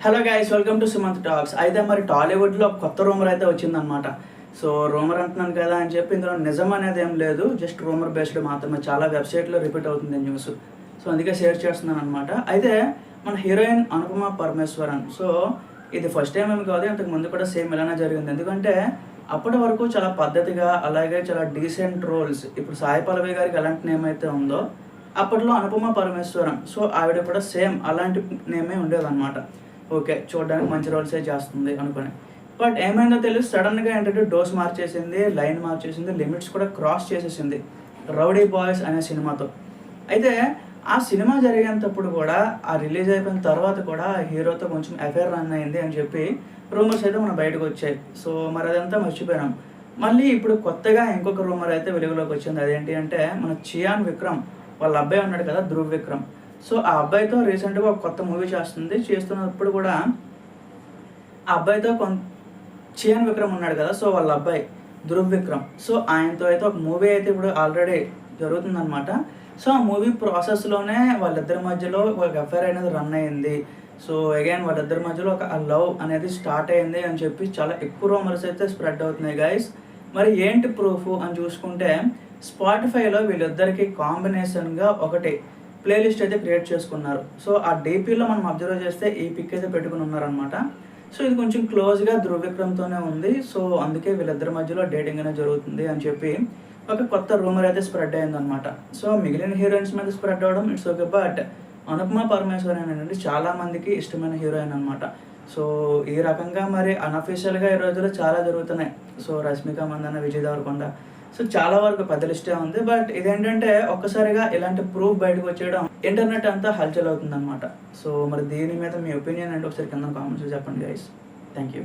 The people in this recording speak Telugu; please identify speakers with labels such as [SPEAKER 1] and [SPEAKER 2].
[SPEAKER 1] Hello guys, welcome to Sumanth talks. అయితే మరి టాలీవుడ్లో కొత్త రూమర్ అయితే వచ్చిందనమాట. సో రూమర్ అంటున్నాను కదా అని చెప్పి ఇందులో నిజం అనేది ఏం లేదు, జస్ట్ రూమర్ బేస్డ్ మాత్రమే. చాలా వెబ్సైట్లో రిపీట్ అవుతుంది న్యూస్, సో అందుకే షేర్ చేస్తున్నాను అనమాట. అయితే మన హీరోయిన్ అనుపమ పరమేశ్వరన్. సో ఇది ఫస్ట్ టైం ఏమి కాదు, ఇంతకు ముందు కూడా సేమ్ ఇలానే జరిగింది. ఎందుకంటే అప్పటి వరకు చాలా పద్ధతిగా, అలాగే చాలా డీసెంట్ రోల్స్, ఇప్పుడు సాయి పల్లవి గారికి ఎలాంటి నేమ్ అయితే ఉందో అప్పట్లో అనుపమ పరమేశ్వరన్, సో ఆవిడ కూడా సేమ్ అలాంటి నేమే ఉండేదన్నమాట. ఓకే, చూడడానికి మంచి రోల్సే చేస్తుంది అనుకుని. బట్ ఏమైందో తెలియదు, సడన్గా ఏంటంటే డోస్ మార్చేసింది, లైన్ మార్చేసింది, లిమిట్స్ కూడా క్రాస్ చేసేసింది రౌడీ బాయ్స్ అనే సినిమాతో. అయితే ఆ సినిమా జరిగేటప్పుడు కూడా, ఆ రిలీజ్ అయిపోయిన తర్వాత కూడా హీరోతో కొంచెం అఫేర్ రన్ అయింది అని చెప్పి రూమర్స్ అయితే మన బయటకు వచ్చాయి. సో మరి అదంతా మర్చిపోయినాం. మళ్ళీ ఇప్పుడు కొత్తగా ఇంకొక రూమర్ అయితే వెలుగులోకి వచ్చింది. అదేంటి అంటే మన చియాన్ విక్రమ్ వాళ్ళ అబ్బాయి ఉన్నాడు కదా, ధ్రువ్ విక్రమ్. సో ఆ అబ్బాయితో రీసెంట్గా ఒక కొత్త మూవీ చేస్తున్నప్పుడు కూడా ఆ అబ్బాయితో చియాన్ విక్రమ్ ఉన్నాడు కదా, సో వాళ్ళ అబ్బాయి ధ్రువ్ విక్రమ్, సో ఆయనతో అయితే ఒక మూవీ అయితే ఇప్పుడు ఆల్రెడీ జరుగుతుందన్నమాట. సో ఆ మూవీ ప్రాసెస్లోనే వాళ్ళిద్దరి మధ్యలో ఒక అఫైర్ అనేది రన్ అయ్యింది. సో అగైన్ వాళ్ళిద్దరి మధ్యలో ఒక లవ్ అనేది స్టార్ట్ అయింది అని చెప్పి చాలా ఎక్కువ రూమర్స్ అయితే స్ప్రెడ్ అవుతున్నాయి గైస్. మరి ఏంటి ప్రూఫ్ అని చూసుకుంటే, స్పాటిఫైలో వీళ్ళిద్దరికి కాంబినేషన్గా ఒకటి ప్లేలిస్ట్ అయితే క్రియేట్ చేసుకున్నారు. సో ఆ డీపీలో మనం అబ్జర్వ్ చేస్తే ఈ పిక్ అయితే పెట్టుకుని ఉన్నారనమాట. సో ఇది కొంచెం క్లోజ్గా ధ్రువ్ విక్రమ్తోనే ఉంది. సో అందుకే వీళ్ళిద్దరి మధ్యలో డేటింగ్ అనేది జరుగుతుంది అని చెప్పి ఒక కొత్త రూమర్ అయితే స్ప్రెడ్ అయిందనమాట. సో మిగిలిన హీరోయిన్స్ మీద స్ప్రెడ్ అవ్వడం it's okay, but Anupama Parameswaran అనేది చాలా మందికి ఇష్టమైన హీరోయిన్ అనమాట. సో ఈ రకంగా మరి అన్అఫీషియల్గా ఈ రోజుల్లో చాలా జరుగుతున్నాయి. సో రష్మిక మందన్న, విజయ్ దేవరకొండ, సో చాలా వరకు పెద్ద లిస్టే ఉంది. బట్ ఇదేంటంటే ఒక్కసారిగా ఇలాంటి ప్రూఫ్ బయటకు వచ్చేయడం ఇంటర్నెట్ అంతా హల్చల్ అవుతుంది అనమాట. సో మరి దీని మీద మీ ఒపీనియన్ అంటే ఒకసారి కింద కామెంట్స్ చెప్పండి గైస్. Thank you.